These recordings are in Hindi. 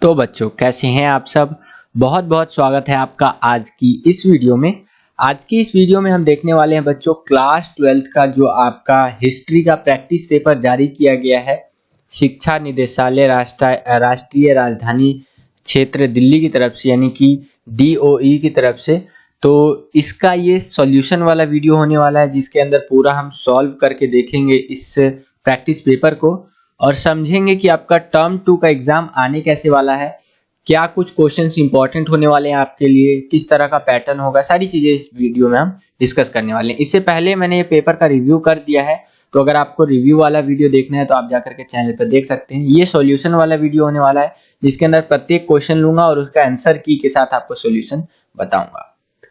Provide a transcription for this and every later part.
तो बच्चों कैसे हैं आप सब। बहुत बहुत स्वागत है आपका आज की इस वीडियो में। आज की इस वीडियो में हम देखने वाले हैं बच्चों क्लास 12th का जो आपका हिस्ट्री का प्रैक्टिस पेपर जारी किया गया है शिक्षा निदेशालय राष्ट्रीय राजधानी क्षेत्र दिल्ली की तरफ से, यानी कि DOE की तरफ से। तो इसका ये सॉल्यूशन वाला वीडियो होने वाला है जिसके अंदर पूरा हम सॉल्व करके देखेंगे इस प्रैक्टिस पेपर को और समझेंगे कि आपका टर्म 2 का एग्जाम आने कैसे वाला है, क्या कुछ क्वेश्चंस इंपॉर्टेंट होने वाले हैं आपके लिए, किस तरह का पैटर्न होगा, सारी चीजें इस वीडियो में हम डिस्कस करने वाले हैं। इससे पहले मैंने ये पेपर का रिव्यू कर दिया है, तो अगर आपको रिव्यू वाला वीडियो देखना है तो आप जाकर के चैनल पर देख सकते हैं। ये सॉल्यूशन वाला वीडियो होने वाला है जिसके अंदर प्रत्येक क्वेश्चन लूंगा और उसका आंसर की के साथ आपको सॉल्यूशन बताऊंगा।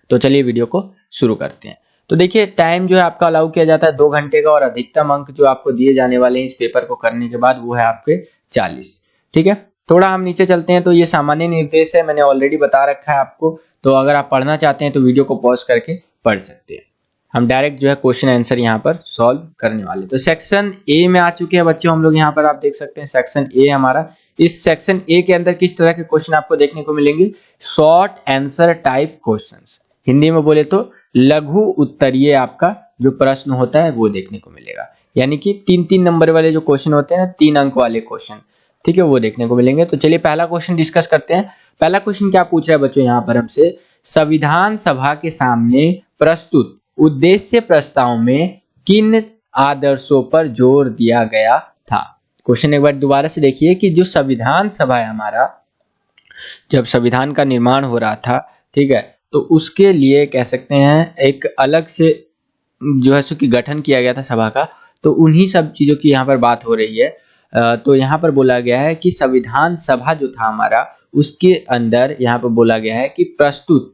तो चलिए वीडियो को शुरू करते हैं। तो देखिए टाइम जो है आपका अलाउ किया जाता है 2 घंटे का और अधिकतम अंक जो आपको दिए जाने वाले हैं इस पेपर को करने के बाद वो है आपके 40। ठीक है, थोड़ा हम नीचे चलते हैं। तो ये सामान्य निर्देश है, मैंने ऑलरेडी बता रखा है आपको, तो अगर आप पढ़ना चाहते हैं तो वीडियो को पॉज करके पढ़ सकते हैं। हम डायरेक्ट जो है क्वेश्चन आंसर यहाँ पर सॉल्व करने वाले। तो सेक्शन ए में आ चुके हैं बच्चों हम लोग। यहाँ पर आप देख सकते हैं सेक्शन ए हमारा। इस सेक्शन ए के अंदर किस तरह के क्वेश्चन आपको देखने को मिलेंगे? Short answer type questions, Hindi में बोले तो लघु उत्तरीय आपका जो प्रश्न होता है वो देखने को मिलेगा, यानी कि 3-3 नंबर वाले जो क्वेश्चन होते हैं ना, 3 अंक वाले क्वेश्चन, ठीक है, वो देखने को मिलेंगे। तो चलिए पहला क्वेश्चन डिस्कस करते हैं। पहला क्वेश्चन क्या पूछ रहा है बच्चों यहाँ पर हमसे? संविधान सभा के सामने प्रस्तुत उद्देश्य प्रस्ताव में किन आदर्शों पर जोर दिया गया था? क्वेश्चन एक बार दोबारा से देखिए कि जो संविधान सभा है हमारा, जब संविधान का निर्माण हो रहा था, ठीक है, तो उसके लिए कह सकते हैं एक अलग से जो है सो कि गठन किया गया था सभा का। तो उन्हीं सब चीजों की यहाँ पर बात हो रही है। तो यहाँ पर बोला गया है कि संविधान सभा जो था हमारा, उसके अंदर यहाँ पर बोला गया है कि प्रस्तुत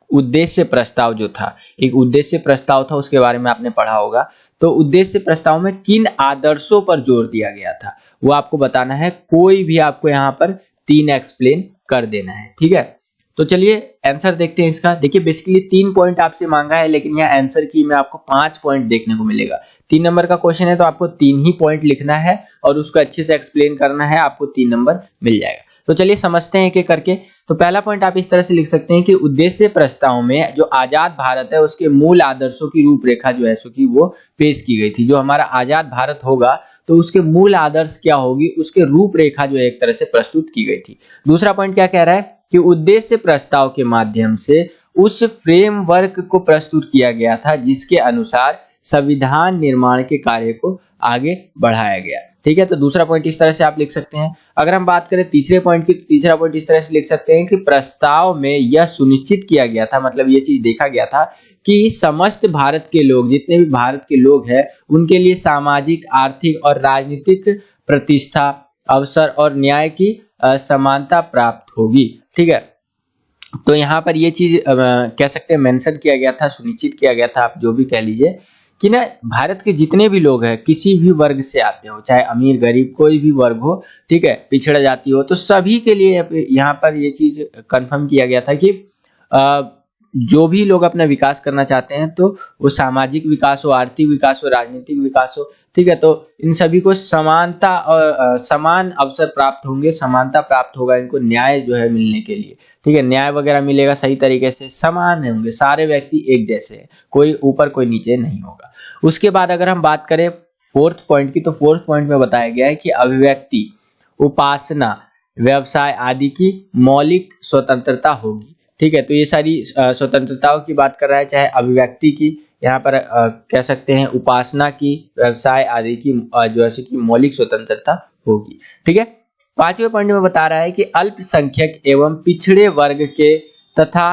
उद्देश्य प्रस्ताव जो था, एक उद्देश्य प्रस्ताव था, उसके बारे में आपने पढ़ा होगा। तो उद्देश्य प्रस्ताव में किन आदर्शों पर जोर दिया गया था वो आपको बताना है। कोई भी आपको यहाँ पर 3 एक्सप्लेन कर देना है, ठीक है। तो चलिए आंसर देखते हैं इसका। देखिए बेसिकली 3 पॉइंट आपसे मांगा है, लेकिन यहाँ आंसर की में आपको 5 पॉइंट देखने को मिलेगा। 3 नंबर का क्वेश्चन है तो आपको 3 ही पॉइंट लिखना है और उसको अच्छे से एक्सप्लेन करना है, आपको 3 नंबर मिल जाएगा। तो चलिए समझते हैं एक एक करके। तो पहला पॉइंट आप इस तरह से लिख सकते हैं कि उद्देश्य प्रस्ताव में जो आजाद भारत है उसके मूल आदर्शों की रूपरेखा जो है सो कि वो पेश की गई थी। जो हमारा आजाद भारत होगा तो उसके मूल आदर्श क्या होगी, उसके रूपरेखा जो है एक तरह से प्रस्तुत की गई थी। दूसरा पॉइंट क्या कह रहा है कि उद्देश्य प्रस्ताव के माध्यम से उस फ्रेमवर्क को प्रस्तुत किया गया था जिसके अनुसार संविधान निर्माण के कार्य को आगे बढ़ाया गया। ठीक है, तो दूसरा पॉइंट इस तरह से आप लिख सकते हैं। अगर हम बात करें तीसरे पॉइंट की, तीसरा पॉइंट इस तरह से लिख सकते हैं कि प्रस्ताव में यह सुनिश्चित किया गया था, मतलब ये चीज देखा गया था कि समस्त भारत के लोग, जितने भी भारत के लोग हैं, उनके लिए सामाजिक, आर्थिक और राजनीतिक प्रतिष्ठा, अवसर और न्याय की समानता प्राप्त होगी। ठीक है, तो यहाँ पर ये चीज कह सकते हैं मेंशन किया गया था, सुनिश्चित किया गया था, आप जो भी कह लीजिए, कि ना भारत के जितने भी लोग हैं, किसी भी वर्ग से आते हो, चाहे अमीर गरीब कोई भी वर्ग हो, ठीक है, पिछड़ा जाति हो, तो सभी के लिए यहाँ पर ये चीज कंफर्म किया गया था कि जो भी लोग अपना विकास करना चाहते हैं, तो वो सामाजिक विकास हो, आर्थिक विकास हो, राजनीतिक विकास हो, ठीक है, तो इन सभी को समानता और समान अवसर प्राप्त होंगे, समानता प्राप्त होगा इनको, न्याय जो है मिलने के लिए, ठीक है, न्याय वगैरह मिलेगा सही तरीके से, समान होंगे, सारे व्यक्ति एक जैसे हैं, कोई ऊपर कोई नीचे नहीं होगा। उसके बाद अगर हम बात करें 4th पॉइंट की, तो 4th पॉइंट में बताया गया है कि अभिव्यक्ति, उपासना, व्यवसाय आदि की मौलिक स्वतंत्रता होगी। ठीक है, तो ये सारी स्वतंत्रताओं की बात कर रहा है, चाहे अभिव्यक्ति की, यहाँ पर कह सकते हैं उपासना की, व्यवसाय आदि की जो है कि मौलिक स्वतंत्रता होगी। ठीक है, 5वें पॉइंट में बता रहा है कि अल्पसंख्यक एवं पिछड़े वर्ग के तथा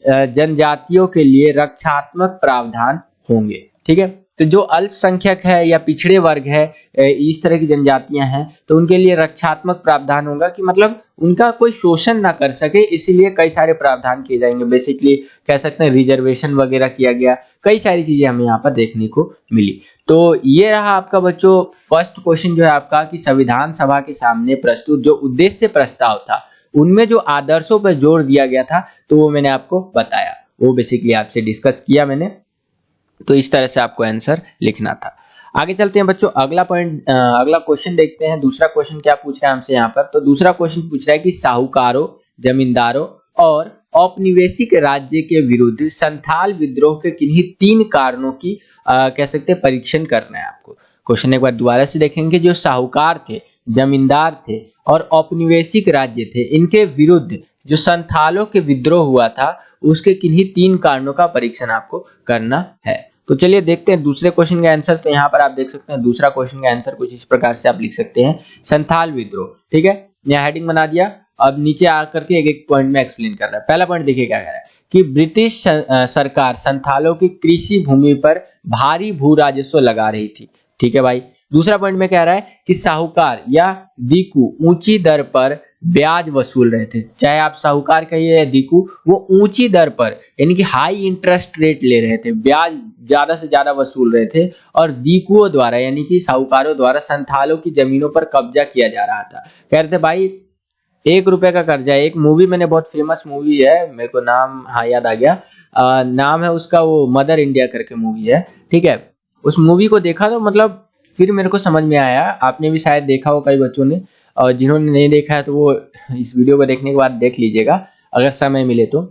जनजातियों के लिए रक्षात्मक प्रावधान होंगे। ठीक है, तो जो अल्पसंख्यक है या पिछड़े वर्ग है, इस तरह की जनजातियां हैं, तो उनके लिए रक्षात्मक प्रावधान होगा कि मतलब उनका कोई शोषण ना कर सके, इसीलिए कई सारे प्रावधान किए जाएंगे। बेसिकली कह सकते हैं रिजर्वेशन वगैरह किया गया, कई सारी चीजें हमें यहाँ पर देखने को मिली। तो ये रहा आपका बच्चों फर्स्ट क्वेश्चन जो है आपका, कि संविधान सभा के सामने प्रस्तुत जो उद्देश्य प्रस्ताव था उनमें जो आदर्शों पर जोर दिया गया था, तो वो मैंने आपको बताया, वो बेसिकली आपसे डिस्कस किया मैंने। तो इस तरह से आपको आंसर लिखना था। आगे चलते हैं बच्चों, अगला क्वेश्चन देखते हैं। दूसरा क्वेश्चन क्या पूछ रहा है हमसे यहाँ पर, तो दूसरा क्वेश्चन पूछ रहा है कि साहूकारों, जमींदारों और औपनिवेशिक राज्य के विरुद्ध संथाल विद्रोह के किन्हीं 3 कारणों की कह सकते हैं परीक्षण करना है आपको। क्वेश्चन एक बार दोबारा से देखेंगे। जो साहूकार थे, जमींदार थे और औपनिवेशिक राज्य थे, इनके विरुद्ध जो संथालों के विद्रोह हुआ था, उसके किन्हीं 3 कारणों का परीक्षण आपको करना है। तो चलिए देखते हैं दूसरे क्वेश्चन का आंसर। तो यहाँ पर आप देख सकते हैं दूसरा क्वेश्चन का आंसर कुछ इस प्रकार से आप लिख सकते हैं, संथाल विद्रोह। ठीक है, यहाँ हेडिंग बना दिया। अब नीचे आकर के एक एक पॉइंट में एक्सप्लेन कर रहा है। पहला पॉइंट देखिए क्या कह रहा है कि ब्रिटिश सरकार संथालों की कृषि भूमि पर भारी भू राजस्व लगा रही थी। ठीक है भाई। दूसरा पॉइंट में कह रहा है कि साहूकार या दीकू ऊंची दर पर ब्याज वसूल रहे थे। चाहे आप साहूकार कहिए या दीकू, वो ऊंची दर पर यानी कि हाई इंटरेस्ट रेट ले रहे थे, ब्याज ज्यादा से ज्यादा वसूल रहे थे और दीकुओं द्वारा यानी कि साहूकारों द्वारा संथालों की जमीनों पर कब्जा किया जा रहा था। कह रहे थे भाई 1 रुपए का कर्जा। एक मूवी मैंने, बहुत फेमस मूवी है, मेरे को नाम याद आ गया, नाम है उसका वो मदर इंडिया करके मूवी है। ठीक है, उस मूवी को देखा तो मतलब फिर मेरे को समझ में आया। आपने भी शायद देखा हो कई बच्चों ने, और जिन्होंने नहीं देखा है तो वो इस वीडियो को देखने के बाद देख लीजिएगा अगर समय मिले तो।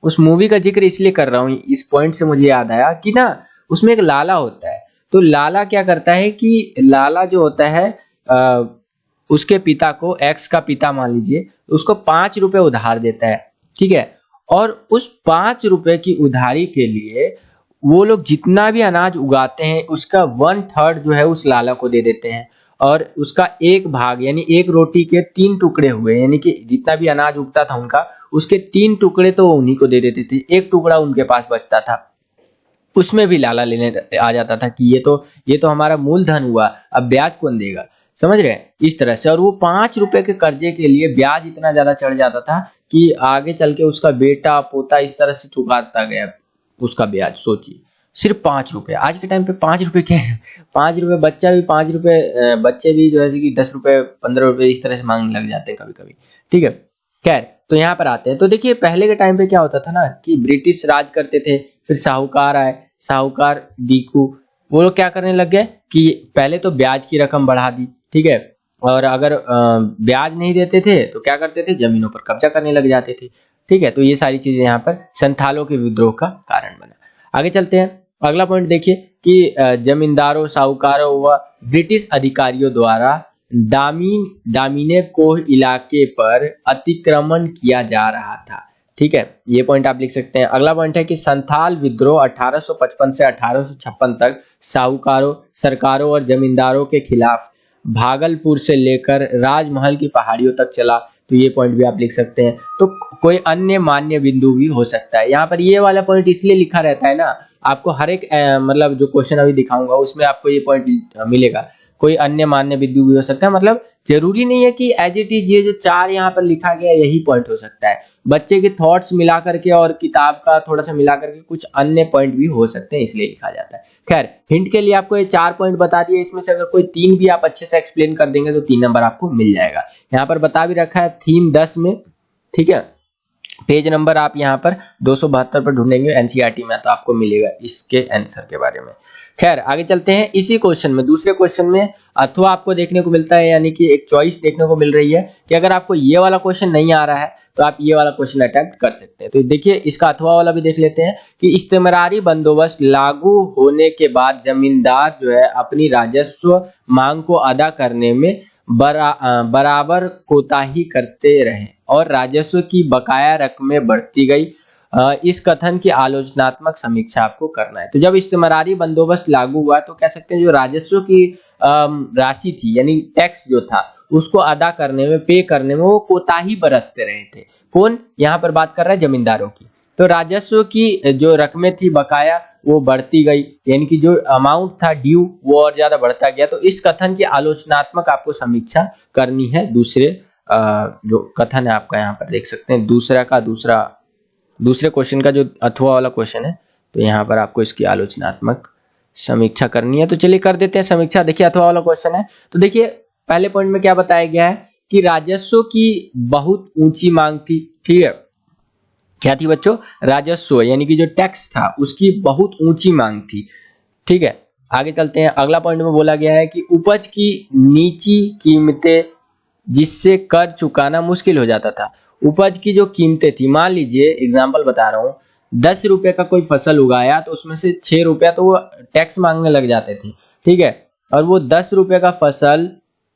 उस मूवी का जिक्र इसलिए कर रहा हूँ, इस पॉइंट से मुझे याद आया कि ना उसमें एक लाला होता है। तो लाला क्या करता है कि लाला जो होता है उसके पिता को, एक्स का पिता मान लीजिए, उसको 5 रुपए उधार देता है। ठीक है, और उस 5 रुपए की उधारी के लिए वो लोग जितना भी अनाज उगाते हैं उसका 1/3 जो है उस लाला को दे देते हैं, और उसका 1 भाग यानी 1 रोटी के 3 टुकड़े हुए, यानी कि जितना भी अनाज उगता था उनका, उसके 3 टुकड़े तो वो उन्हीं को दे देते थे, 1 टुकड़ा उनके पास बचता था। उसमें भी लाला लेने आ जाता था कि ये तो हमारा मूलधन हुआ, अब ब्याज कौन देगा। समझ रहे हैं, इस तरह से। और वो 5 रुपए के कर्जे के लिए ब्याज इतना ज्यादा चढ़ जाता था कि आगे चल के उसका बेटा पोता इस तरह से चुकाता गया उसका ब्याज। सोचिए, सिर्फ 5 रुपए। आज के टाइम पे 5 रुपए क्या है, 5 रुपए बच्चा भी 5 रुपए, बच्चे भी जो है कि 10 रुपए 15 रुपए इस तरह से मांगने लग जाते हैं कभी कभी। ठीक है, खैर तो यहाँ पर आते हैं। तो देखिए पहले के टाइम पे क्या होता था ना कि ब्रिटिश राज करते थे, फिर साहूकार आए, साहूकार दीकू, वो लोग क्या करने लग गए कि पहले तो ब्याज की रकम बढ़ा दी। ठीक है, और अगर ब्याज नहीं देते थे तो क्या करते थे, जमीनों पर कब्जा करने लग जाते थे। ठीक है, तो ये सारी चीजें यहाँ पर संथालों के विद्रोह का कारण बना। आगे चलते हैं, अगला पॉइंट देखिए कि जमींदारों, साहूकारों व ब्रिटिश अधिकारियों द्वारा दामिने कोह इलाके पर अतिक्रमण किया जा रहा था। ठीक है, ये पॉइंट आप लिख सकते हैं। अगला पॉइंट है कि संथाल विद्रोह 1855 से 1856 तक साहूकारों, सरकारों और जमींदारों के खिलाफ भागलपुर से लेकर राजमहल की पहाड़ियों तक चला। तो ये पॉइंट भी आप लिख सकते हैं। तो कोई अन्य मान्य बिंदु भी हो सकता है। यहाँ पर ये वाला पॉइंट इसलिए लिखा रहता है ना, आपको हर एक मतलब जो क्वेश्चन अभी दिखाऊंगा उसमें आपको ये पॉइंट मिलेगा। कोई अन्य मान्य बिंदु भी हो सकता है, मतलब जरूरी नहीं है कि एज इट इज ये जो 4 यहाँ पर लिखा गया यही पॉइंट हो सकता है। बच्चे के थॉट्स मिला करके और किताब का थोड़ा सा मिला करके कुछ अन्य पॉइंट भी हो सकते हैं, इसलिए लिखा जाता है। खैर, हिंट के लिए आपको ये 4 पॉइंट बता दिए, इसमें से अगर कोई 3 भी आप अच्छे से एक्सप्लेन कर देंगे तो 3 नंबर आपको मिल जाएगा। यहाँ पर बता भी रखा है थीम 10 में। ठीक है, पेज नंबर आप यहाँ पर 272 पर ढूंढेंगे एनसीईआरटी में तो आपको मिलेगा इसके आंसर के बारे में। खैर आगे चलते हैं। इसी क्वेश्चन में, दूसरे क्वेश्चन में अथवा आपको देखने को मिलता है, यानी कि एक चॉइस देखने को मिल रही है कि अगर आपको ये वाला क्वेश्चन नहीं आ रहा है तो आप ये वाला क्वेश्चन अटेम्प्ट कर सकते हैं। तो देखिए इसका अथवा वाला भी देख लेते हैं कि इस्तेमरारी बंदोबस्त लागू होने के बाद जमींदार जो है अपनी राजस्व मांग को अदा करने में बराबर कोताही करते रहे और राजस्व की बकाया रकमें बढ़ती गई। इस कथन की आलोचनात्मक समीक्षा आपको करना है। तो जब इस्तेमरारी बंदोबस्त लागू हुआ तो कह सकते हैं जो राजस्व की राशि थी यानी टैक्स जो था उसको अदा करने में, पे करने में वो कोताही बरतते रहे थे। कौन यहाँ पर बात कर रहा है, जमींदारों की। तो राजस्व की जो रकमें थी बकाया वो बढ़ती गई, यानी कि जो अमाउंट था ड्यू वो और ज्यादा बढ़ता गया। तो इस कथन की आलोचनात्मक आपको समीक्षा करनी है। दूसरे जो कथन है आपका यहाँ पर देख सकते हैं, दूसरे क्वेश्चन का जो अथवा वाला क्वेश्चन है, तो यहाँ पर आपको इसकी आलोचनात्मक समीक्षा करनी है। तो चलिए कर देते हैं समीक्षा। देखिए अथवा वाला क्वेश्चन है, तो देखिए पहले पॉइंट में क्या बताया गया है कि राजस्व की बहुत ऊंची मांग थी। ठीक है, क्या थी बच्चों, राजस्व यानी कि जो टैक्स था उसकी बहुत ऊंची मांग थी। ठीक है, आगे चलते हैं। अगला पॉइंट में बोला गया है कि उपज की नीची कीमतें जिससे कर चुकाना मुश्किल हो जाता था। उपज की जो कीमतें थी, मान लीजिए एग्जाम्पल बता रहा हूँ, 10 रुपए का कोई फसल उगाया तो उसमें से 6 रुपया तो वो टैक्स मांगने लग जाते थे, ठीक है। और वो 10 रुपए का फसल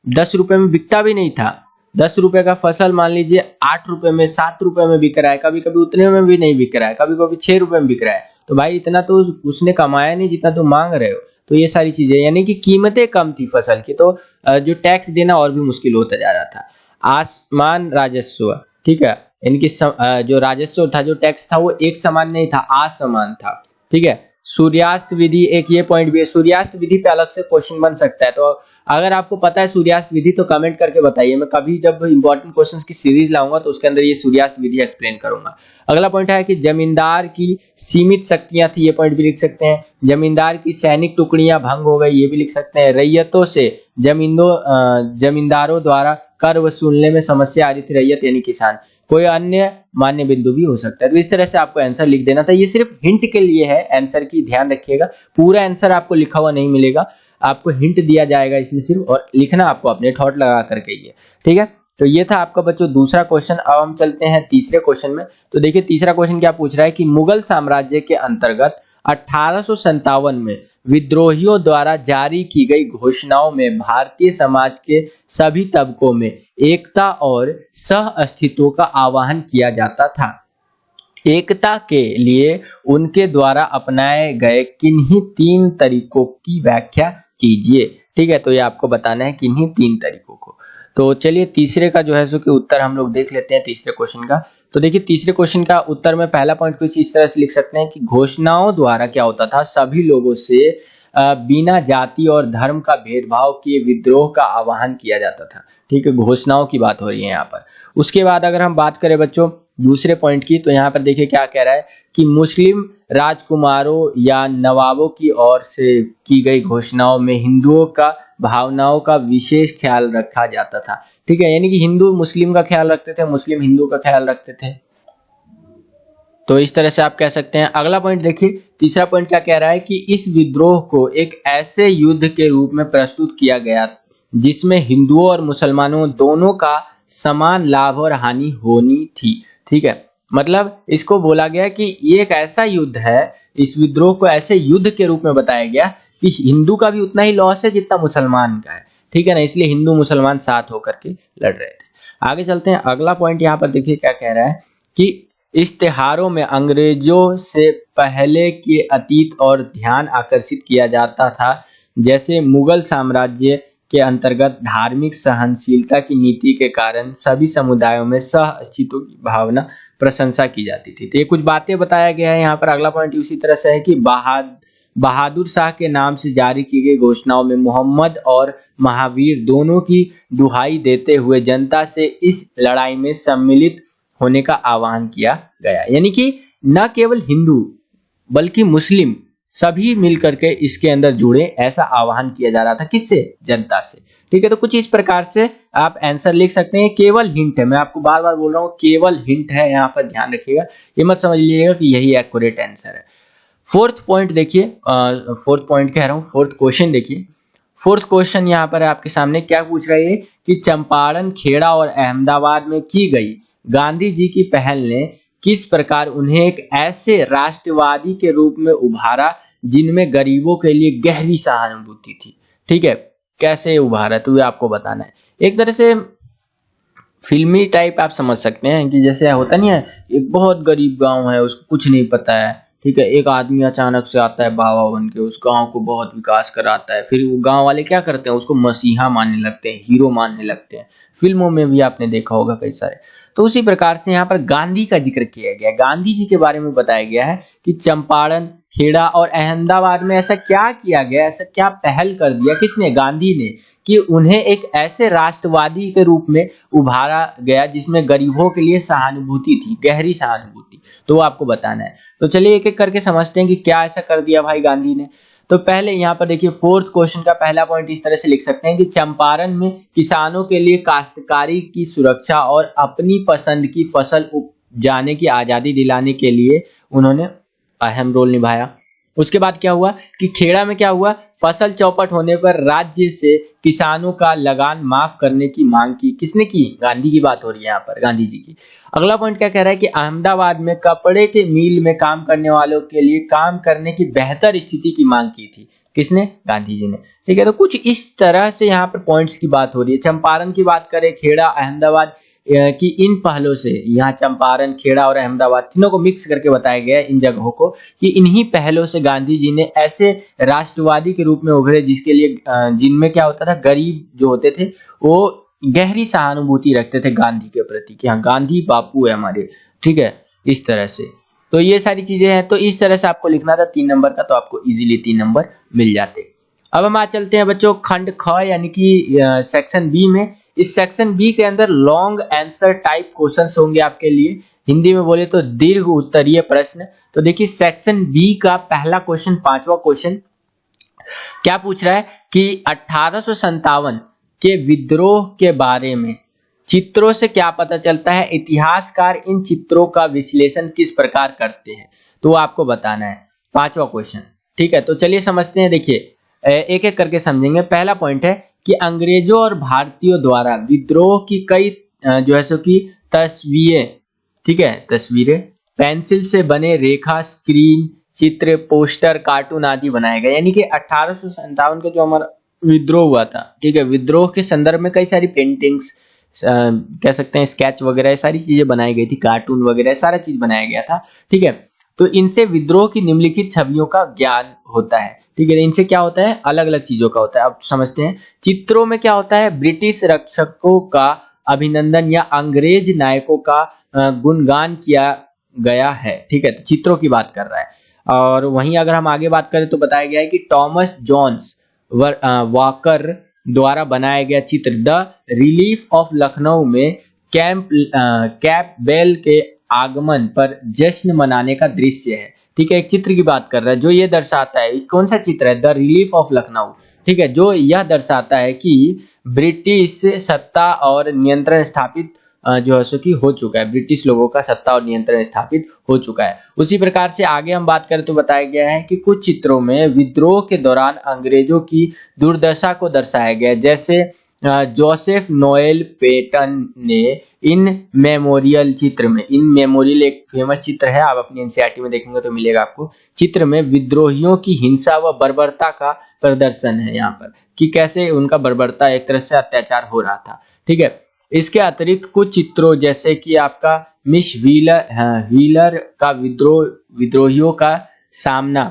10 रुपए में बिकता भी नहीं था। 10 रुपए का फसल मान लीजिए 8 रुपए में, 7 रुपए में बिक रहा है, कभी कभी उतने में भी नहीं बिक रहा है, कभी कभी 6 रुपए में बिक रहा है। तो भाई इतना तो उसने कमाया नहीं जितना तुम मांग रहे हो। तो ये सारी चीजें, यानी कि कीमतें कम थी फसल की, तो जो टैक्स देना और भी मुश्किल होता जा रहा था। आसमान राजस्व, ठीक है, इनकी जो राजस्व था, जो टैक्स था, वो एक समान नहीं था, असमान था, ठीक है। सूर्यास्त विधि, एक ये पॉइंट भी है, सूर्यास्त विधि पे अलग से क्वेश्चन बन सकता है। तो अगर आपको पता है सूर्यास्त विधि तो कमेंट करके बताइए, मैं कभी जब इंपॉर्टेंट क्वेश्चंस की सीरीज लाऊंगा तो उसके अंदर ये सूर्यास्त विधि एक्सप्लेन करूंगा। अगला पॉइंट है कि जमींदार की सीमित शक्तियां थी, ये पॉइंट भी लिख सकते हैं। जमींदार की सैनिक टुकड़ियां भंग हो गई, ये भी लिख सकते हैं। रैयतों से जमींदारों द्वारा कर वसूलने में समस्या आ रही थी, रैयत यानी किसान। कोई अन्य मान्य बिंदु भी हो सकता है। तो इस तरह से आपको आंसर लिख देना था। ये सिर्फ हिंट के लिए है आंसर की, ध्यान रखिएगा। पूरा आंसर आपको लिखा हुआ नहीं मिलेगा, आपको हिंट दिया जाएगा इसमें सिर्फ, और लिखना आपको अपने थॉट लगा करके ही है, ठीक है। तो ये था आपका बच्चों दूसरा क्वेश्चन। अब हम चलते हैं तीसरे क्वेश्चन में। तो देखिए तीसरा क्वेश्चन क्या पूछ रहा है कि मुगल साम्राज्य के अंतर्गत 1857 में विद्रोहियों द्वारा जारी की गई घोषणाओं में भारतीय समाज के सभी तबकों में एकता और सह अस्तित्व का आह्वान किया जाता था। एकता के लिए उनके द्वारा अपनाए गए किन्हीं 3 तरीकों की व्याख्या कीजिए, ठीक है। तो ये आपको बताना है किन्हीं 3 तरीकों को। तो चलिए तीसरे का जो है सो कि उत्तर हम लोग देख लेते हैं तीसरे क्वेश्चन का। तो देखिए तीसरे क्वेश्चन का उत्तर में पहला पॉइंट कुछ इस तरह से लिख सकते हैं कि घोषणाओं द्वारा क्या होता था, सभी लोगों से बिना जाति और धर्म का भेदभाव किए विद्रोह का आह्वान किया जाता था, ठीक है। घोषणाओं की बात हो रही है यहाँ पर। उसके बाद अगर हम बात करें बच्चों दूसरे पॉइंट की, तो यहाँ पर देखिए क्या कह रहा है कि मुस्लिम राजकुमारों या नवाबों की ओर से की गई घोषणाओं में हिंदुओं का भावनाओं का विशेष ख्याल रखा जाता था, ठीक है। यानी कि हिंदू मुस्लिम का ख्याल रखते थे, मुस्लिम हिंदू का ख्याल रखते थे। तो इस तरह से आप कह सकते हैं। अगला पॉइंट देखिए, तीसरा पॉइंट क्या कह रहा है कि इस विद्रोह को एक ऐसे युद्ध के रूप में प्रस्तुत किया गया जिसमें हिंदुओं और मुसलमानों दोनों का समान लाभ और हानि होनी थी, ठीक है। मतलब इसको बोला गया कि ये एक ऐसा युद्ध है, इस विद्रोह को ऐसे युद्ध के रूप में बताया गया कि हिंदू का भी उतना ही लॉस है जितना मुसलमान का है, ठीक है ना। इसलिए हिंदू मुसलमान साथ होकर के लड़ रहे थे। आगे चलते हैं। अगला पॉइंट यहाँ पर देखिए क्या कह रहा है कि इस त्योहारों में अंग्रेजों से पहले के अतीत और ध्यान आकर्षित किया जाता था, जैसे मुगल साम्राज्य के अंतर्गत धार्मिक सहनशीलता की नीति के कारण सभी समुदायों में सह अस्तित्व की भावना प्रशंसा की जाती थी। तो ये कुछ बातें बताया गया है यहाँ पर। अगला पॉइंट उसी तरह से है कि बहादुर शाह के नाम से जारी की गई घोषणाओं में मोहम्मद और महावीर दोनों की दुहाई देते हुए जनता से इस लड़ाई में सम्मिलित होने का आह्वान किया गया। यानी कि न केवल हिंदू बल्कि मुस्लिम सभी मिलकर के इसके अंदर जुड़े, ऐसा आह्वान किया जा रहा था। किससे? जनता से, ठीक है। तो कुछ इस प्रकार से आप आंसर लिख सकते हैं। केवल हिंट है, मैं आपको बार बार बोल रहा हूँ केवल हिंट है, यहाँ पर ध्यान रखिएगा, ये मत समझ लीजिएगा कि यही एक्यूरेट आंसर है। फोर्थ पॉइंट देखिए, फोर्थ पॉइंट कह रहा हूँ, फोर्थ क्वेश्चन देखिए। फोर्थ क्वेश्चन यहाँ पर आपके सामने क्या पूछ रहा है कि चंपारण, खेड़ा और अहमदाबाद में की गई गांधी जी की पहल ने किस प्रकार उन्हें एक ऐसे राष्ट्रवादी के रूप में उभारा जिनमें गरीबों के लिए गहरी सहानुभूति थी, ठीक है। कैसे उभारा तो ये आपको बताना है। एक तरह से फिल्मी टाइप आप समझ सकते हैं कि जैसे होता नहीं है, एक बहुत गरीब गांव है, उसको कुछ नहीं पता है, ठीक है। एक आदमी अचानक से आता है बाबा बन के, उस गांव को बहुत विकास कराता है। फिर वो गांव वाले क्या करते हैं, उसको मसीहा मानने लगते हैं, हीरो मानने लगते हैं। फिल्मों में भी आपने देखा होगा कई सारे। तो उसी प्रकार से यहाँ पर गांधी का जिक्र किया गया, गांधी जी के बारे में बताया गया है कि चंपारण, खेड़ा और अहमदाबाद में ऐसा क्या किया गया, ऐसा क्या पहल कर दिया, किसने? गांधी ने, कि उन्हें एक ऐसे राष्ट्रवादी के रूप में उभारा गया जिसमें गरीबों के लिए सहानुभूति थी, गहरी सहानुभूति। तो वो आपको बताना है। तो चलिए एक एक करके समझते हैं कि क्या ऐसा कर दिया भाई गांधी ने। तो पहले यहाँ पर देखिए, फोर्थ क्वेश्चन का पहला पॉइंट इस तरह से लिख सकते हैं कि चंपारण में किसानों के लिए काश्तकारी की सुरक्षा और अपनी पसंद की फसल उपजाने की आजादी दिलाने के लिए उन्होंने अहम रोल निभाया। उसके बाद क्या हुआ कि खेड़ा में क्या हुआ फसल चौपट होने पर राज्य से किसानों का लगान माफ करने की मांग की। किसने की? गांधी की बात हो रही है यहाँ पर, गांधी जी की। अगला पॉइंट क्या कह रहा है कि अहमदाबाद में कपड़े के मिल में काम करने वालों के लिए काम करने की बेहतर स्थिति की मांग की थी। किसने? गांधी जी ने। ठीक है, तो कुछ इस तरह से यहाँ पर पॉइंट्स की बात हो रही है। चंपारण की बात करें, खेड़ा, अहमदाबाद कि इन पहलों से, यहाँ चंपारण, खेड़ा और अहमदाबाद तीनों को मिक्स करके बताया गया है इन जगहों को, कि इन्हीं पहलों से गांधी जी ने ऐसे राष्ट्रवादी के रूप में उभरे जिसके लिए जिनमें क्या होता था, गरीब जो होते थे वो गहरी सहानुभूति रखते थे गांधी के प्रति कि हाँ गांधी बापू है हमारे। ठीक है, इस तरह से तो ये सारी चीजें हैं। तो इस तरह से आपको लिखना था 3 नंबर का, तो आपको इजीली 3 नंबर मिल जाते। अब हम आज चलते हैं बच्चों खंड ख यानी कि सेक्शन बी में। इस सेक्शन बी के अंदर लॉन्ग आंसर टाइप क्वेश्चंस होंगे आपके लिए, हिंदी में बोले तो दीर्घ उत्तरीय प्रश्न। तो देखिए सेक्शन बी का पहला क्वेश्चन, 5वां क्वेश्चन क्या पूछ रहा है कि 1857 के विद्रोह के बारे में चित्रों से क्या पता चलता है, इतिहासकार इन चित्रों का विश्लेषण किस प्रकार करते हैं, तो आपको बताना है। 5वां क्वेश्चन। ठीक है, तो चलिए समझते हैं। देखिए एक एक करके समझेंगे। पहला पॉइंट है कि अंग्रेजों और भारतीयों द्वारा विद्रोह की कई जो है सो की तस्वीरें, ठीक है, तस्वीरें पेंसिल से बने रेखा, स्क्रीन चित्र, पोस्टर, कार्टून आदि बनाए गए। यानी कि 1857 का जो हमारा विद्रोह हुआ था, ठीक है, विद्रोह के संदर्भ में कई सारी पेंटिंग्स कह सकते हैं, स्केच वगैरह सारी चीजें बनाई गई थी, कार्टून वगैरह सारा चीज बनाया गया था। ठीक है, तो इनसे विद्रोह की निम्नलिखित छवियों का ज्ञान होता है। ठीक है, इनसे क्या होता है, अलग अलग चीजों का होता है। अब समझते हैं चित्रों में क्या होता है, ब्रिटिश रक्षकों का अभिनंदन या अंग्रेज नायकों का गुणगान किया गया है। ठीक है, तो चित्रों की बात कर रहा है। और वहीं अगर हम आगे बात करें तो बताया गया है कि टॉमस जॉन्स वॉकर द्वारा बनाया गया चित्र द रिलीफ ऑफ लखनऊ में कैंपबेल के आगमन पर जश्न मनाने का दृश्य है। ठीक है, एक चित्र की बात कर रहा है जो ये दर्शाता है, कौन सा चित्र है, द रिलीफ ऑफ लखनऊ। ठीक है, जो यह दर्शाता है कि ब्रिटिश सत्ता और नियंत्रण स्थापित जो है सो कि हो चुका है, ब्रिटिश लोगों का सत्ता और नियंत्रण स्थापित हो चुका है। उसी प्रकार से आगे हम बात करें तो बताया गया है कि कुछ चित्रों में विद्रोह के दौरान अंग्रेजों की दुर्दशा को दर्शाया गया है। जैसे जोसेफ नोएल पेटन ने इन मेमोरियल चित्र में, इन मेमोरियल एक फेमस चित्र है, आप अपनी एनसीईआरटी में देखेंगे तो मिलेगा आपको। चित्र में विद्रोहियों की हिंसा व बर्बरता का प्रदर्शन है यहाँ पर, कि कैसे उनका बर्बरता, एक तरह से अत्याचार हो रहा था। ठीक है, इसके अतिरिक्त कुछ चित्रों जैसे कि आपका मिस व्हीलर का विद्रोहियों का सामना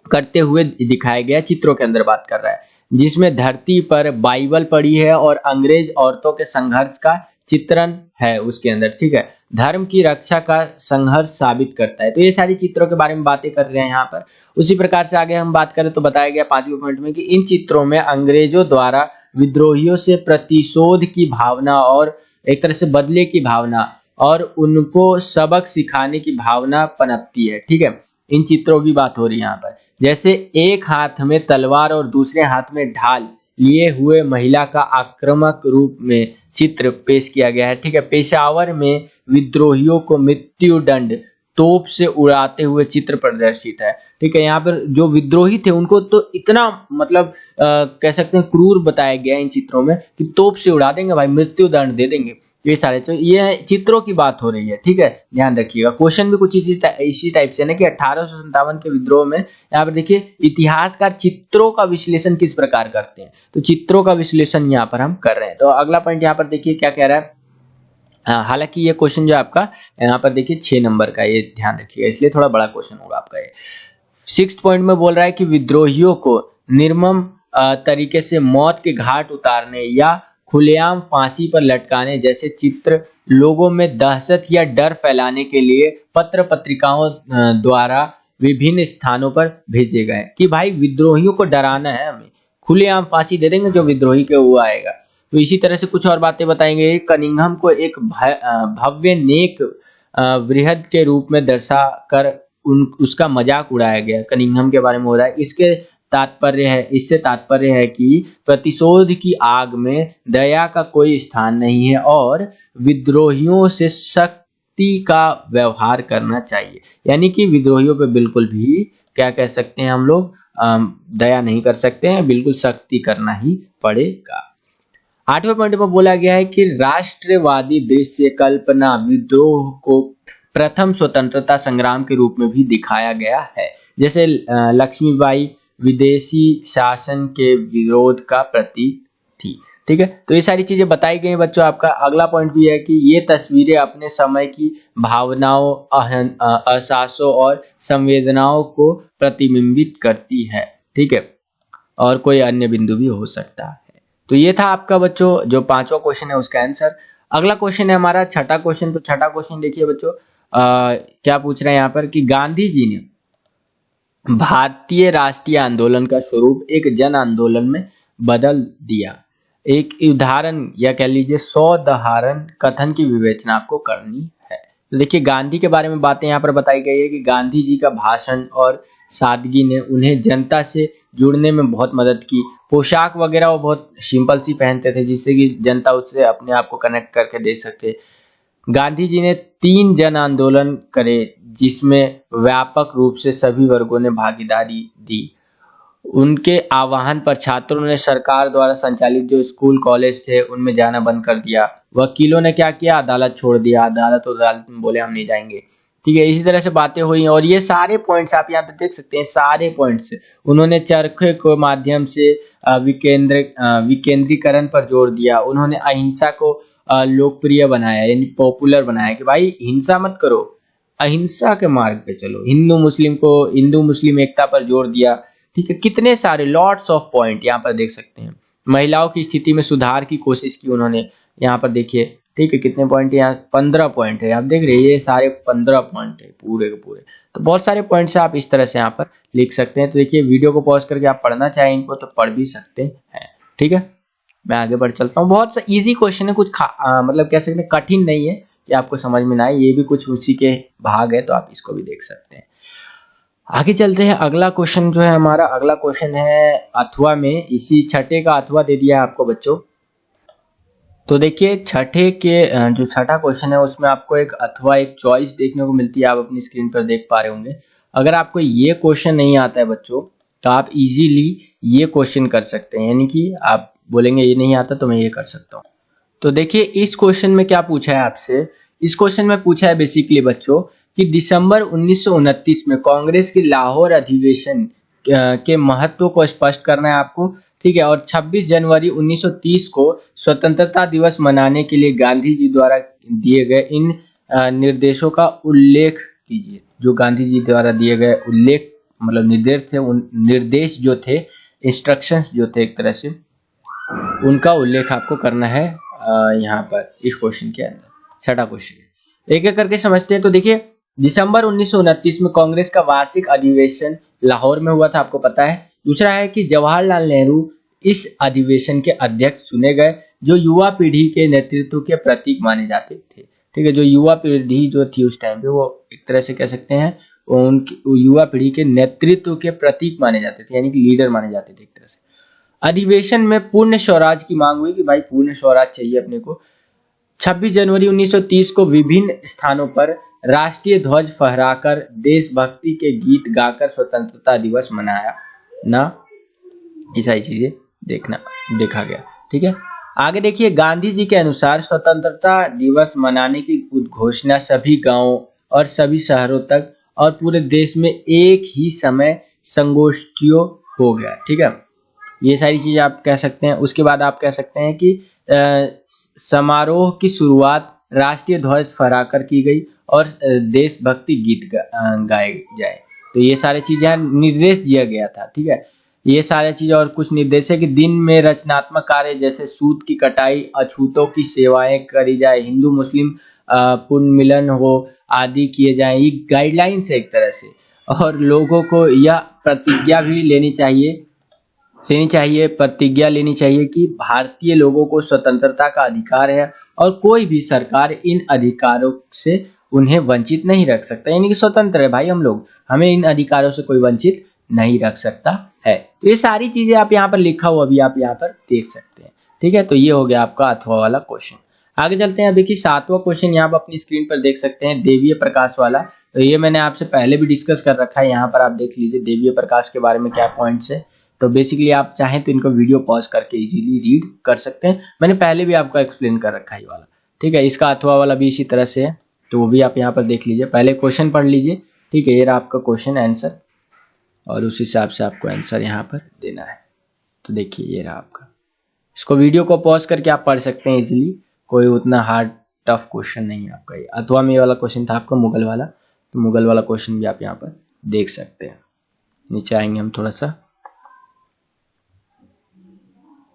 करते हुए दिखाया गया चित्रों के अंदर बात कर रहा है, जिसमें धरती पर बाइबल पड़ी है और अंग्रेज औरतों के संघर्ष का चित्रण है उसके अंदर। ठीक है, धर्म की रक्षा का संघर्ष साबित करता है। तो ये सारी चित्रों के बारे में बातें कर रहे हैं यहाँ पर। उसी प्रकार से आगे हम बात करें तो बताया गया 5वें पॉइंट में कि इन चित्रों में अंग्रेजों द्वारा विद्रोहियों से प्रतिशोध की भावना और एक तरह से बदले की भावना और उनको सबक सिखाने की भावना पनपती है। ठीक है, इन चित्रों की बात हो रही है यहाँ पर। जैसे एक हाथ में तलवार और दूसरे हाथ में ढाल लिए हुए महिला का आक्रामक रूप में चित्र पेश किया गया है। ठीक है, पेशावर में विद्रोहियों को मृत्यु दंड तोप से उड़ाते हुए चित्र प्रदर्शित है। ठीक है, यहाँ पर जो विद्रोही थे उनको तो इतना मतलब कह सकते हैं क्रूर बताया गया है इन चित्रों में कि तोप से उड़ा देंगे भाई, मृत्यु दंड दे देंगे। ये सारे ये चित्रों की बात हो रही है। ठीक है, ध्यान रखिएगा। क्वेश्चन भी कुछ इसी टाइप से ना कि 1857 के विद्रोह में यहाँ पर देखिए इतिहासकार चित्रों का विश्लेषण किस प्रकार करते हैं, तो चित्रों का विश्लेषण यहाँ पर हम कर रहे हैं। तो अगला पॉइंट यहाँ पर देखिए क्या कह रहा है। हालांकि ये क्वेश्चन जो आपका यहाँ पर देखिए 6 नंबर का, ये ध्यान रखिएगा, इसलिए थोड़ा बड़ा क्वेश्चन होगा आपका ये। 6th पॉइंट में बोल रहा है कि विद्रोहियों को निर्मम तरीके से मौत के घाट उतारने या खुलेआम फांसी पर लटकाने जैसे चित्र लोगों में दहशत या डर फैलाने के लिए पत्र पत्रिकाओं द्वारा विभिन्न स्थानों पर भेजे गए कि भाई विद्रोहियों को डराना है, हमें खुलेआम फांसी दे देंगे जो विद्रोही के हुआ आएगा। तो इसी तरह से कुछ और बातें बताएंगे। कनिंघम को एक भव्य नेक बृहद के रूप में दर्शा कर उसका मजाक उड़ाया गया। कनिंघम के बारे में हो रहा है। इससे तात्पर्य है कि प्रतिशोध की आग में दया का कोई स्थान नहीं है और विद्रोहियों से सख्ती का व्यवहार करना चाहिए। यानी कि विद्रोहियों पे बिल्कुल भी क्या कह सकते हैं हम लोग, दया नहीं कर सकते हैं, बिल्कुल सख्ती करना ही पड़ेगा। 8वें पॉइंट पर बोला गया है कि राष्ट्रवादी दृश्य कल्पना विद्रोह को प्रथम स्वतंत्रता संग्राम के रूप में भी दिखाया गया है। जैसे लक्ष्मीबाई विदेशी शासन के विरोध का प्रतीक थी। ठीक है, तो ये सारी चीजें बताई गई बच्चों। आपका अगला पॉइंट भी है कि ये तस्वीरें अपने समय की भावनाओं, एहसासों और संवेदनाओं को प्रतिबिंबित करती है। ठीक है, और कोई अन्य बिंदु भी हो सकता है। तो ये था आपका बच्चों जो 5वां क्वेश्चन है उसका आंसर। अगला क्वेश्चन है हमारा छठा क्वेश्चन। तो छठा क्वेश्चन देखिए बच्चों, क्या पूछ रहे हैं यहाँ पर कि गांधी जी ने भारतीय राष्ट्रीय आंदोलन का स्वरूप एक जन आंदोलन में बदल दिया। एक उदाहरण या कह लीजिए सौदाहरण कथन की विवेचना आपको करनी है। तो देखिए गांधी के बारे में बातें यहाँ पर बताई गई है कि गांधी जी का भाषण और सादगी ने उन्हें जनता से जुड़ने में बहुत मदद की। पोशाक वगैरह वो बहुत सिंपल सी पहनते थे जिससे कि जनता उससे अपने आप को कनेक्ट करके देख सकते। गांधी जी ने 3 जन आंदोलन करे जिसमें व्यापक रूप से सभी वर्गों ने भागीदारी दी। उनके आह्वान पर छात्रों ने सरकार द्वारा संचालित जो स्कूल कॉलेज थे उनमें जाना बंद कर दिया। वकीलों ने क्या किया, अदालत छोड़ दिया। अदालत में बोले हम नहीं जाएंगे। ठीक है, इसी तरह से बातें हुई और ये सारे पॉइंट्स आप यहाँ पे देख सकते हैं। सारे पॉइंट्स उन्होंने चरखे के माध्यम से विकेंद्रीकरण पर जोर दिया। उन्होंने अहिंसा को लोकप्रिय बनाया, यानी पॉपुलर बनाया कि भाई हिंसा मत करो, अहिंसा के मार्ग पे चलो। हिंदू मुस्लिम एकता पर जोर दिया। ठीक है, कितने सारे लॉट्स ऑफ पॉइंट यहाँ पर देख सकते हैं। महिलाओं की स्थिति में सुधार की कोशिश की उन्होंने, यहाँ पर देखिए। ठीक है, कितने पॉइंट यहाँ 15 पॉइंट है, आप देख रहे हैं ये सारे 15 पॉइंट है पूरे के पूरे। तो बहुत सारे पॉइंट्स आप इस तरह से यहाँ पर लिख सकते हैं। तो देखिए वीडियो को पॉज करके आप पढ़ना चाहें इनको तो पढ़ भी सकते हैं। ठीक है, मैं आगे बढ़ चलता हूँ। बहुत सा इजी क्वेश्चन है, कुछ मतलब कह सकते हैं कठिन नहीं है कि आपको समझ में ना आए, ये भी कुछ उसी के भाग है, तो आप इसको भी देख सकते हैं। आगे चलते हैं। अगला क्वेश्चन जो है हमारा, अगला क्वेश्चन है अथवा में, इसी छठे का अथवा दे दिया है आपको बच्चों। तो देखिए छठे के जो छठा क्वेश्चन है उसमें आपको एक अथवा एक चॉइस देखने को मिलती है, आप अपनी स्क्रीन पर देख पा रहे होंगे। अगर आपको ये क्वेश्चन नहीं आता है बच्चों तो आप इजीली ये क्वेश्चन कर सकते हैं, यानी कि आप बोलेंगे ये नहीं आता तो मैं ये कर सकता हूँ। तो देखिए इस क्वेश्चन में क्या पूछा है आपसे, इस क्वेश्चन में पूछा है बेसिकली बच्चों कि दिसंबर 1929 में कांग्रेस के लाहौर अधिवेशन के महत्व को स्पष्ट करना है आपको। ठीक है, और 26 जनवरी 1930 को स्वतंत्रता दिवस मनाने के लिए गांधी जी द्वारा दिए गए इन निर्देशों का उल्लेख कीजिए। जो गांधी जी द्वारा दिए गए उल्लेख मतलब निर्देश थे, उन निर्देश जो थे, इंस्ट्रक्शंस जो थे एक तरह से, उनका उल्लेख आपको करना है यहाँ पर इस क्वेश्चन के अंदर। छठा क्वेश्चन एक एक करके समझते हैं। तो देखिए दिसंबर 1929 में कांग्रेस का वार्षिक अधिवेशन लाहौर में हुआ था, आपको पता है। दूसरा है कि जवाहरलाल नेहरू इस अधिवेशन के अध्यक्ष चुने गए, जो युवा पीढ़ी के नेतृत्व के प्रतीक माने जाते थे। ठीक है, जो युवा पीढ़ी जो थी उस टाइम पे वो एक तरह से कह सकते हैं उनकी युवा पीढ़ी के नेतृत्व के प्रतीक माने जाते थे, यानी कि लीडर माने जाते थे एक तरह से। अधिवेशन में पूर्ण स्वराज की मांग हुई कि भाई पूर्ण स्वराज चाहिए अपने को। 26 जनवरी 1930 को विभिन्न स्थानों पर राष्ट्रीय ध्वज फहराकर देशभक्ति के गीत गाकर स्वतंत्रता दिवस मनाया ना, ये सारी चीजें देखा गया। ठीक है, आगे देखिए गांधी जी के अनुसार स्वतंत्रता दिवस मनाने की घोषणा सभी गांवों और सभी शहरों तक और पूरे देश में एक ही समय संगोष्ठियों हो गया। ठीक है, ये सारी चीजें आप कह सकते हैं। उसके बाद आप कह सकते हैं कि समारोह की शुरुआत राष्ट्रीय ध्वज फहराकर की गई और देशभक्ति गीत गाए जाए। तो ये सारी चीजें निर्देश दिया गया था। ठीक है, ये सारी चीजें और कुछ निर्देश है कि दिन में रचनात्मक कार्य जैसे सूत की कटाई, अछूतों की सेवाएं करी जाए, हिंदू मुस्लिम पुनर्मिलन हो आदि किए जाए। ये गाइडलाइंस है एक तरह से, और लोगों को यह प्रतिज्ञा भी लेनी चाहिए कि भारतीय लोगों को स्वतंत्रता का अधिकार है और कोई भी सरकार इन अधिकारों से उन्हें वंचित नहीं रख सकता। यानी कि स्वतंत्र है भाई हम लोग, हमें इन अधिकारों से कोई वंचित नहीं रख सकता है। तो ये सारी चीजें आप यहाँ पर लिखा हुआ भी आप यहाँ पर देख सकते हैं। ठीक है, तो ये हो गया आपका अथवा वाला क्वेश्चन। आगे चलते हैं। अभी की 7वां क्वेश्चन यहाँ पर अपनी स्क्रीन पर देख सकते हैं, देवीय प्रकाश वाला। तो ये मैंने आपसे पहले भी डिस्कस कर रखा है, यहाँ पर आप देख लीजिए देवीय प्रकाश के बारे में क्या पॉइंट्स है। तो बेसिकली आप चाहें तो इनको वीडियो पॉज करके इजीली रीड कर सकते हैं, मैंने पहले भी आपको एक्सप्लेन कर रखा है ये वाला, ठीक है। इसका अथवा वाला भी इसी तरह से है, तो वो भी आप यहाँ पर देख लीजिए। पहले क्वेश्चन पढ़ लीजिए, ठीक है। ये रहा आपका क्वेश्चन आंसर, और उस हिसाब से आपको आंसर यहाँ पर देना है। तो देखिए ये रहा आपका, इसको वीडियो को पॉज करके आप पढ़ सकते हैं इजीली, कोई उतना हार्ड टफ क्वेश्चन नहीं है आपका। ये अथवा में वाला क्वेश्चन था आपका मुगल वाला, तो मुगल वाला क्वेश्चन भी आप यहाँ पर देख सकते हैं। नीचे आएंगे हम थोड़ा सा,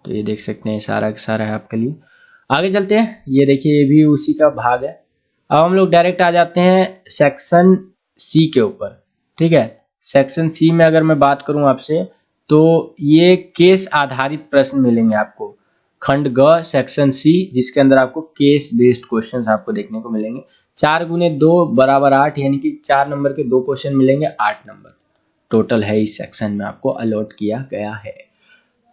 तो ये देख सकते हैं सारा का सारा है आपके लिए। आगे चलते हैं, ये देखिए ये भी उसी का भाग है। अब हम लोग डायरेक्ट आ जाते हैं सेक्शन सी के ऊपर, ठीक है। सेक्शन सी में अगर मैं बात करूं आपसे, तो ये केस आधारित प्रश्न मिलेंगे आपको, खंड ग सेक्शन सी, जिसके अंदर आपको केस बेस्ड क्वेश्चंस आपको देखने को मिलेंगे। 4 गुने 2 बराबर 8, यानी कि 4 नंबर के 2 क्वेश्चन मिलेंगे, 8 नंबर टोटल है इस सेक्शन में आपको अलॉट किया गया है।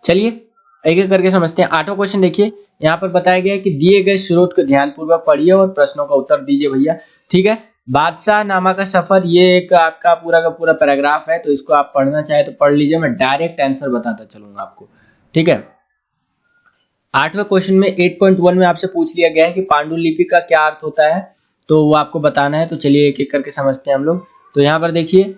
चलिए एक एक करके समझते हैं। 8वां क्वेश्चन देखिए, यहाँ पर बताया गया है कि दिए गए स्रोत को ध्यानपूर्वक पढ़िए और प्रश्नों का उत्तर दीजिए भैया, ठीक है। बादशाह नामा का सफर, ये एक आपका पूरा का पूरा पैराग्राफ है, तो इसको आप पढ़ना चाहे तो पढ़ लीजिए, मैं डायरेक्ट आंसर बताता चलूंगा आपको, ठीक है। 8वें क्वेश्चन में 8.1 में आपसे पूछ लिया गया है कि पांडुलिपि का क्या अर्थ होता है, तो वो आपको बताना है। तो चलिए एक एक करके समझते हैं हम लोग। तो यहाँ पर देखिए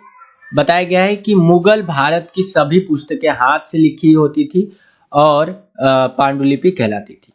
बताया गया है कि मुगल भारत की सभी पुस्तकें हाथ से लिखी होती थी और पांडुलिपि कहलाती थी।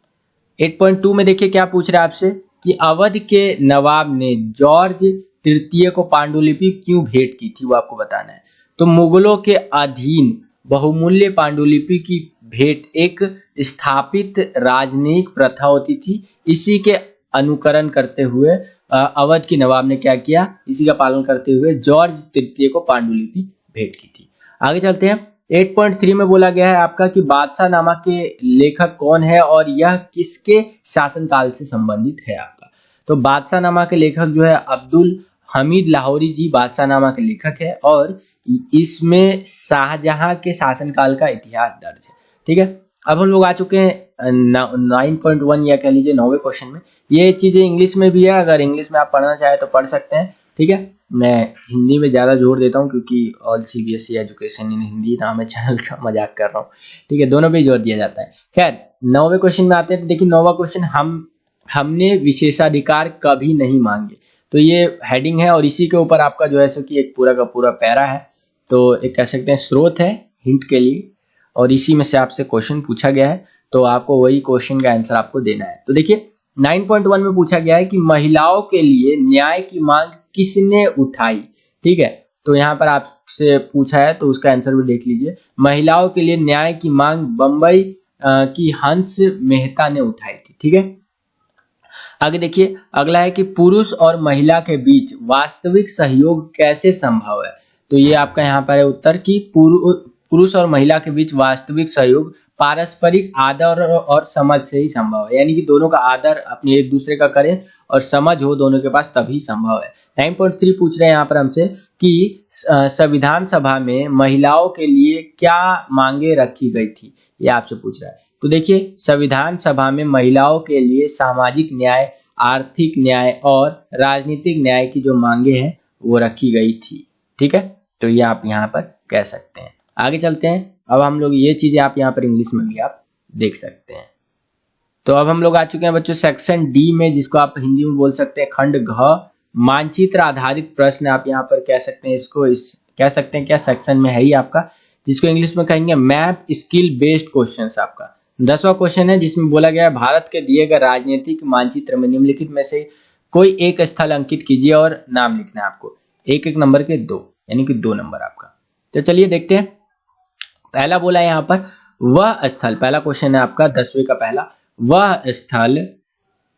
8.2 में देखिए क्या पूछ रहा है आपसे कि अवध के नवाब ने जॉर्ज तृतीय को पांडुलिपि क्यों भेंट की थी, वो आपको बताना है। तो मुगलों के अधीन बहुमूल्य पांडुलिपि की भेंट एक स्थापित राजनयिक प्रथा होती थी। इसी के अनुकरण करते हुए अवध के नवाब ने क्या किया, इसी का पालन करते हुए जॉर्ज तृतीय को पांडुलिपि भेंट की थी। आगे चलते हैं। 8.3 में बोला गया है आपका कि बादशाह नामा के लेखक कौन है और यह किसके शासनकाल से संबंधित है आपका। तो बादशाह नामा के लेखक जो है अब्दुल हमीद लाहौरी जी बादशाह नामा के लेखक है, और इसमें शाहजहां के शासनकाल का इतिहास दर्ज है, ठीक है। अब हम लोग आ चुके हैं 9.1 या कह लीजिए 9वें क्वेश्चन में। ये चीजें इंग्लिश में भी है, अगर इंग्लिश में आप पढ़ना चाहे तो पढ़ सकते हैं, ठीक है। मैं हिंदी में ज़्यादा जोर देता हूँ क्योंकि all CBSE education in Hindi नाम है चैनल का, मजाक कर रहा हूँ, ठीक है। दोनों पे जोर दिया जाता है। खैर 9वें क्वेश्चन में आते हैं। तो देखिए 9वां क्वेश्चन, हमने विशेषाधिकार कभी नहीं मांगे, तो ये हेडिंग है और इसी के ऊपर आपका जो है सो कि एक पूरा का पूरा पैरा है। तो एक कह सकते हैं स्रोत है हिंट के लिए, और इसी में से आपसे क्वेश्चन पूछा गया है, तो आपको वही क्वेश्चन का आंसर आपको देना है। तो देखिए 9.1 में पूछा गया है कि महिलाओं के लिए न्याय की मांग किसने उठाई, ठीक है। तो यहाँ पर आपसे पूछा है तो उसका आंसर भी देख लीजिए। महिलाओं के लिए न्याय की मांग बंबई की हंस मेहता ने उठाई थी, ठीक है। आगे देखिए अगला है कि पुरुष और महिला के बीच वास्तविक सहयोग कैसे संभव है। तो ये आपका यहाँ पर है उत्तर कि पुरुष और महिला के बीच वास्तविक सहयोग पारस्परिक आदर और समझ से ही संभव है, यानी कि दोनों का आदर अपने एक दूसरे का करें और समझ हो दोनों के पास तभी संभव है। 9.3 पूछ रहे हैं यहाँ पर हमसे कि संविधान सभा में महिलाओं के लिए क्या मांगे रखी गई थी, ये आपसे पूछ रहा है। तो देखिए संविधान सभा में महिलाओं के लिए सामाजिक न्याय, आर्थिक न्याय और राजनीतिक न्याय की जो मांगे हैं वो रखी गई थी, ठीक है। तो ये आप यहाँ पर कह सकते हैं। आगे चलते हैं। अब हम लोग ये चीजें आप यहाँ पर इंग्लिश में भी आप देख सकते हैं। तो अब हम लोग आ चुके हैं बच्चों सेक्शन डी में, जिसको आप हिंदी में बोल सकते हैं खंड घ मानचित्र आधारित प्रश्न, आप यहाँ पर कह सकते हैं इसको, इस कह सकते हैं क्या सेक्शन में है ही आपका, जिसको इंग्लिश में कहेंगे मैप स्किल बेस्ड क्वेश्चंस। आपका 10वां क्वेश्चन है जिसमें बोला गया है भारत के दिए गए राजनीतिक मानचित्र में निम्नलिखित में से कोई एक स्थल अंकित कीजिए और नाम लिखना है आपको, एक एक नंबर के 2, यानी कि 2 नंबर आपका। तो चलिए देखते हैं। पहला बोला है यहाँ पर वह स्थल, पहला क्वेश्चन है आपका 10वें का पहला, वह स्थल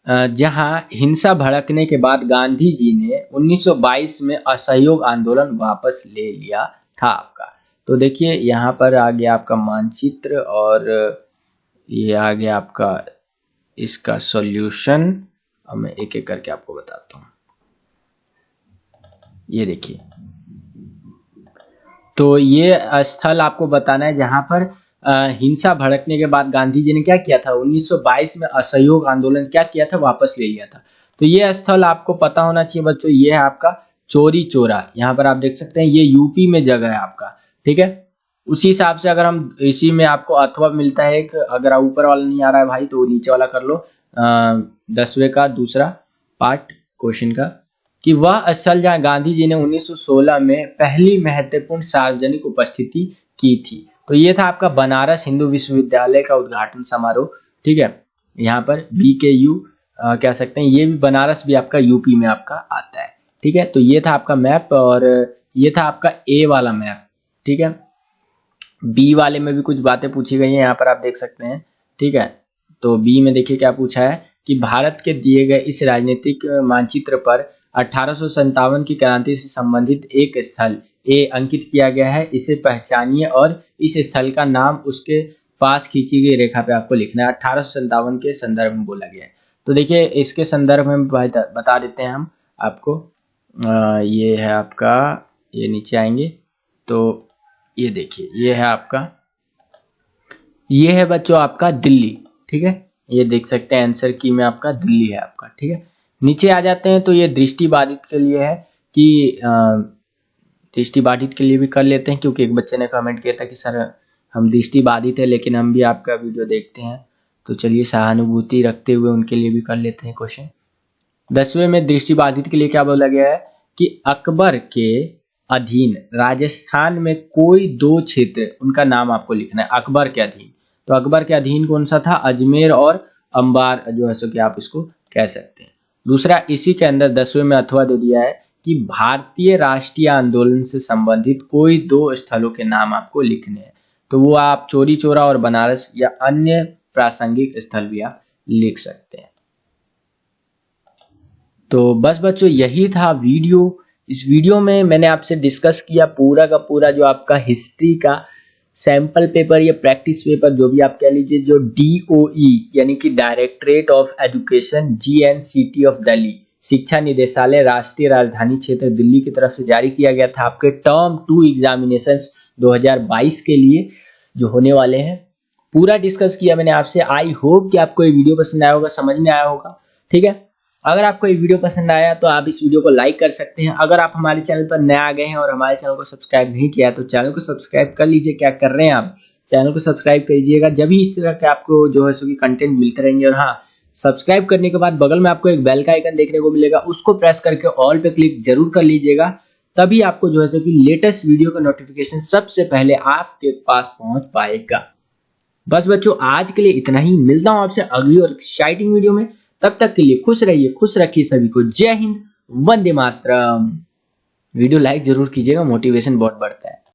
जहां हिंसा भड़कने के बाद गांधी जी ने 1922 में असहयोग आंदोलन वापस ले लिया था आपका। तो देखिए यहाँ पर आ गया आपका मानचित्र और ये आ गया आपका इसका सॉल्यूशन। अब मैं एक एक करके आपको बताता हूँ। ये देखिए, तो ये स्थल आपको बताना है जहां पर हिंसा भड़कने के बाद गांधी जी ने क्या किया था, 1922 में असहयोग आंदोलन क्या किया था, वापस ले लिया था। तो ये स्थल आपको पता होना चाहिए बच्चों, ये है आपका चौरी चौरा। यहाँ पर आप देख सकते हैं ये यूपी में जगह है आपका, ठीक है। उसी हिसाब से अगर हम इसी में आपको अथवा मिलता है एक, अगर ऊपर वाला नहीं आ रहा है भाई तो नीचे वाला कर लो, 10वें का दूसरा पार्ट क्वेश्चन का, कि वह स्थल जहाँ गांधी जी ने 1916 में पहली महत्वपूर्ण सार्वजनिक उपस्थिति की थी। तो ये था आपका बनारस हिंदू विश्वविद्यालय का उद्घाटन समारोह, ठीक है। यहाँ पर BKU कह सकते हैं, ये भी बनारस भी आपका यूपी में आपका आता है, ठीक है। तो ये था आपका मैप, और ये था आपका A वाला मैप, ठीक है। B वाले में भी कुछ बातें पूछी गई हैं, यहाँ पर आप देख सकते हैं, ठीक है। तो B में देखिए क्या पूछा है कि भारत के दिए गए इस राजनीतिक मानचित्र पर 1857 की क्रांति से संबंधित एक स्थल A अंकित किया गया है, इसे पहचानिए और इस स्थल का नाम उसके पास खींची गई रेखा पे आपको लिखना है। 1857 के संदर्भ में बोला गया है। तो देखिए इसके संदर्भ में बता देते हैं हम आपको, ये है आपका, ये नीचे आएंगे तो ये देखिए ये है आपका, ये है बच्चों आपका दिल्ली, ठीक है। ये देख सकते हैं आंसर की में आपका दिल्ली है आपका, ठीक है। नीचे आ जाते हैं तो ये दृष्टिबाधित के लिए है कि दृष्टिबाधित के लिए भी कर लेते हैं, क्योंकि एक बच्चे ने कमेंट किया था कि सर हम दृष्टिबाधित है लेकिन हम भी आपका वीडियो देखते हैं, तो चलिए सहानुभूति रखते हुए उनके लिए भी कर लेते हैं क्वेश्चन। 10वें में दृष्टिबाधित के लिए क्या बोला गया है कि अकबर के अधीन राजस्थान में कोई 2 क्षेत्र, उनका नाम आपको लिखना है अकबर के अधीन। तो अकबर के अधीन कौन सा था, अजमेर और अंबार जो है सो कि आप इसको कह सकते हैं। दूसरा इसी के अंदर 10वें में अथवा दे दिया है कि भारतीय राष्ट्रीय आंदोलन से संबंधित कोई 2 स्थलों के नाम आपको लिखने हैं। तो वो आप चौरी चौरा और बनारस या अन्य प्रासंगिक स्थल भी आप लिख सकते हैं। तो बस बच्चों यही था वीडियो। इस वीडियो में मैंने आपसे डिस्कस किया पूरा का पूरा जो आपका हिस्ट्री का सैंपल पेपर या प्रैक्टिस पेपर जो भी आप कह लीजिए, जो DOE यानी कि directorate of education GNCT of Delhi, शिक्षा निदेशालय राष्ट्रीय राजधानी क्षेत्र दिल्ली की तरफ से जारी किया गया था आपके टर्म 2 एग्जामिनेशंस 2022 के लिए जो होने वाले हैं। पूरा डिस्कस किया मैंने आपसे। आई होप कि आपको ये वीडियो पसंद आया होगा, समझ में आया होगा, ठीक है। अगर आपको ये वीडियो पसंद आया तो आप इस वीडियो को लाइक कर सकते हैं। अगर आप हमारे चैनल पर नए आ गए हैं और हमारे चैनल को सब्सक्राइब नहीं किया तो चैनल को सब्सक्राइब कर लीजिए। क्या कर रहे हैं आप, चैनल को सब्सक्राइब करिएगा, जब भी इस तरह के आपको जो है सो कि कंटेंट मिलते रहेंगे। और हाँ, सब्सक्राइब करने के बाद बगल में आपको एक बेल का आइकन देखने को मिलेगा, उसको प्रेस करके ऑल पे क्लिक जरूर कर लीजिएगा, तभी आपको जो है सो कि लेटेस्ट वीडियो का नोटिफिकेशन सबसे पहले आपके पास पहुंच पाएगा। बस बच्चों आज के लिए इतना ही, मिलता हूं आपसे अगली और एक्साइटिंग वीडियो में। तब तक के लिए खुश रहिए, खुश रखिए सभी को। जय हिंद, वंदे मातरम। वीडियो लाइक जरूर कीजिएगा, मोटिवेशन बहुत बढ़ता है।